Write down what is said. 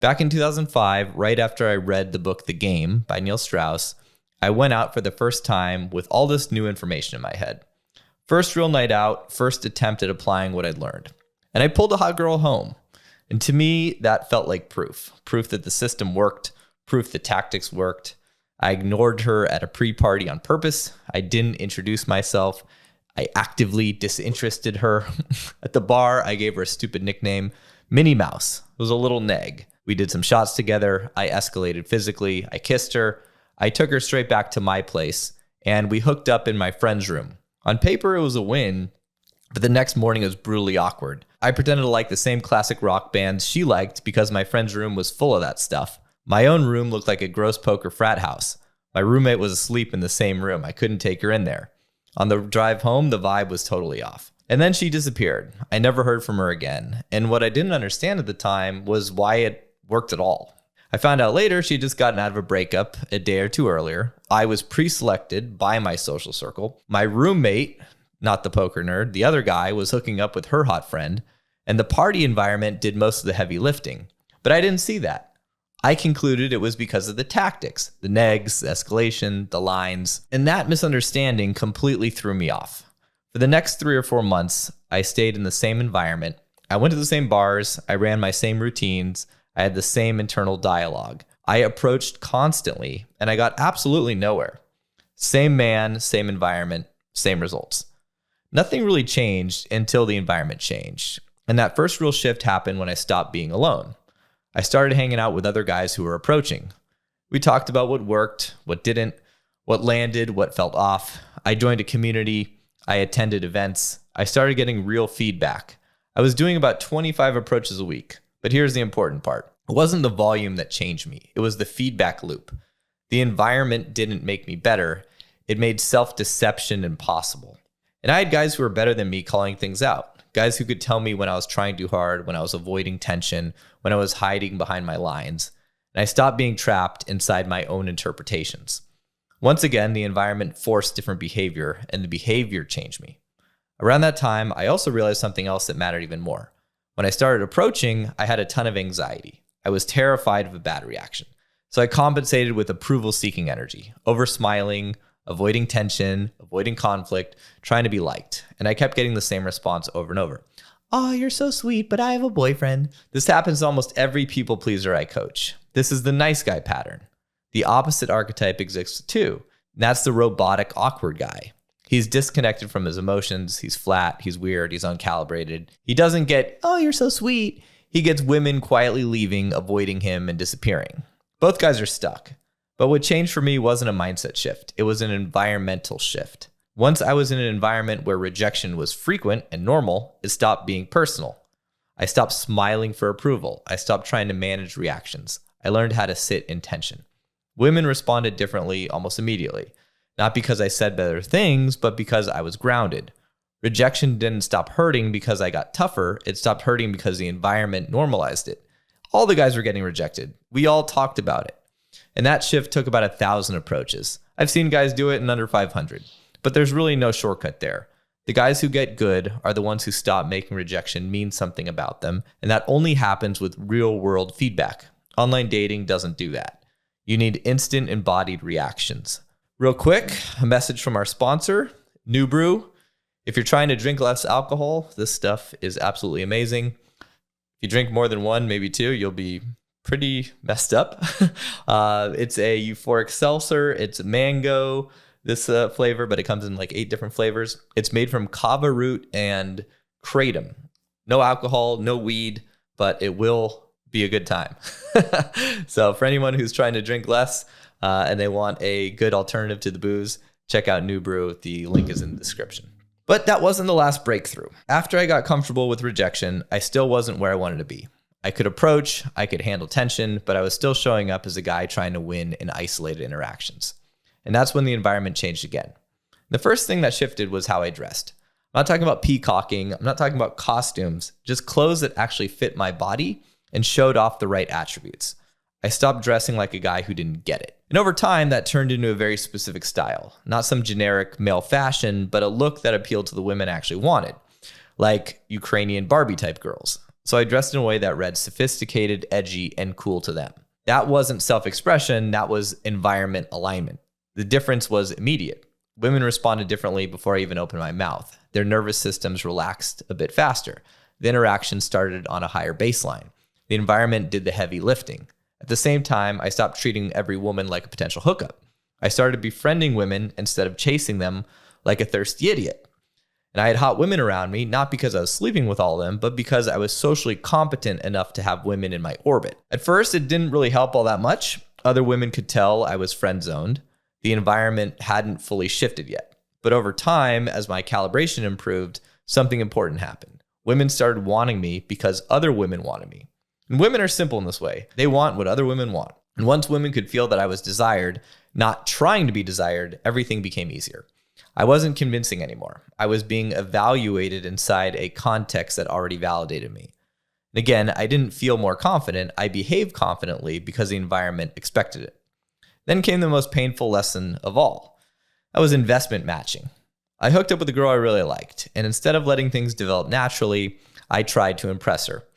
Back in 2005, right after I read the book The Game by Neil Strauss, I went out for the first time with all this new information in my head. First real night out, first attempt at applying what I'd learned. And I pulled a hot girl home. And to me, that felt like proof. Proof that the system worked, proof the tactics worked. I ignored her at a pre-party on purpose. I didn't introduce myself. I actively disinterested her. At the bar, I gave her a stupid nickname, Minnie Mouse. It was a little neg. We did some shots together. I escalated physically. I kissed her. I took her straight back to my place, and we hooked up in my friend's room. On paper, it was a win, but the next morning it was brutally awkward. I pretended to like the same classic rock bands she liked because my friend's room was full of that stuff. My own room looked like a gross poker frat house. My roommate was asleep in the same room. I couldn't take her in there. On the drive home, the vibe was totally off. And then she disappeared. I never heard from her again. And what I didn't understand at the time was why it worked at all. I found out later she had just gotten out of a breakup a day or two earlier. I was pre-selected by my social circle. My roommate, not the poker nerd, the other guy was hooking up with her hot friend, and the party environment did most of the heavy lifting. But I didn't see that. I concluded it was because of the tactics, the negs, the escalation, the lines, and that misunderstanding completely threw me off. For the next 3 or 4 months, I stayed in the same environment. I went to the same bars. I ran my same routines. I had the same internal dialogue. I approached constantly, and I got absolutely nowhere. Same man, same environment, same results. Nothing really changed until the environment changed. And that first real shift happened when I stopped being alone. I started hanging out with other guys who were approaching. We talked about what worked, what didn't, what landed, what felt off. I joined a community. I attended events. I started getting real feedback. I was doing about 25 approaches a week. But here's the important part. It wasn't the volume that changed me. It was the feedback loop. The environment didn't make me better. It made self-deception impossible. And I had guys who were better than me calling things out. Guys who could tell me when I was trying too hard, when I was avoiding tension, when I was hiding behind my lines. And I stopped being trapped inside my own interpretations. Once again, the environment forced different behavior, and the behavior changed me. Around that time, I also realized something else that mattered even more. When I started approaching, I had a ton of anxiety. I was terrified of a bad reaction. So I compensated with approval-seeking energy, over-smiling, avoiding tension, avoiding conflict, trying to be liked. And I kept getting the same response over and over. Oh, you're so sweet, but I have a boyfriend. This happens to almost every people pleaser I coach. This is the nice guy pattern. The opposite archetype exists too. And that's the robotic, awkward guy. He's disconnected from his emotions. He's flat. He's weird. He's uncalibrated. He doesn't get, oh, you're so sweet. He gets women quietly leaving, avoiding him, and disappearing. Both guys are stuck. But what changed for me wasn't a mindset shift. It was an environmental shift. Once I was in an environment where rejection was frequent and normal, it stopped being personal. I stopped smiling for approval. I stopped trying to manage reactions. I learned how to sit in tension. Women responded differently almost immediately. Not because I said better things, but because I was grounded. Rejection didn't stop hurting because I got tougher. It stopped hurting because the environment normalized it. All the guys were getting rejected. We all talked about it. And that shift took about 1,000 approaches. I've seen guys do it in under 500. But there's really no shortcut there. The guys who get good are the ones who stop making rejection mean something about them. And that only happens with real-world feedback. Online dating doesn't do that. You need instant embodied reactions. Real quick, a message from our sponsor, New Brew. If you're trying to drink less alcohol, this stuff is absolutely amazing. If you drink more than one, maybe two, you'll be pretty messed up. It's a euphoric seltzer. It's mango, this flavor, but it comes in like 8 different flavors. It's made from kava root and kratom. No alcohol, no weed, but it will be a good time. So for anyone who's trying to drink less, and they want a good alternative to the booze, check out New Brew. The link is in the description. But that wasn't the last breakthrough. After I got comfortable with rejection, I still wasn't where I wanted to be. I could approach, I could handle tension, but I was still showing up as a guy trying to win in isolated interactions. And that's when the environment changed again. The first thing that shifted was how I dressed. I'm not talking about peacocking. I'm not talking about costumes, just clothes that actually fit my body and showed off the right attributes. I stopped dressing like a guy who didn't get it. And over time, that turned into a very specific style. Not some generic male fashion, but a look that appealed to the women I actually wanted, like Ukrainian Barbie type girls. so I dressed in a way that read sophisticated, edgy, and cool to them. That wasn't self-expression, that was environment alignment. The difference was immediate. Women responded differently before I even opened my mouth. Their nervous systems relaxed a bit faster. The interaction started on a higher baseline. The environment did the heavy lifting. At the same time, I stopped treating every woman like a potential hookup. I started befriending women instead of chasing them like a thirsty idiot. And I had hot women around me, not because I was sleeping with all of them, but because I was socially competent enough to have women in my orbit. At first, it didn't really help all that much. Other women could tell I was friend-zoned. The environment hadn't fully shifted yet. But over time, as my calibration improved, something important happened. Women started wanting me because other women wanted me. And women are simple in this way. They want what other women want. And once women could feel that I was desired, not trying to be desired, everything became easier. I wasn't convincing anymore. I was being evaluated inside a context that already validated me. And again, I didn't feel more confident. I behaved confidently because the environment expected it. Then came the most painful lesson of all. That was investment matching. I hooked up with a girl I really liked, and instead of letting things develop naturally, I tried to impress her.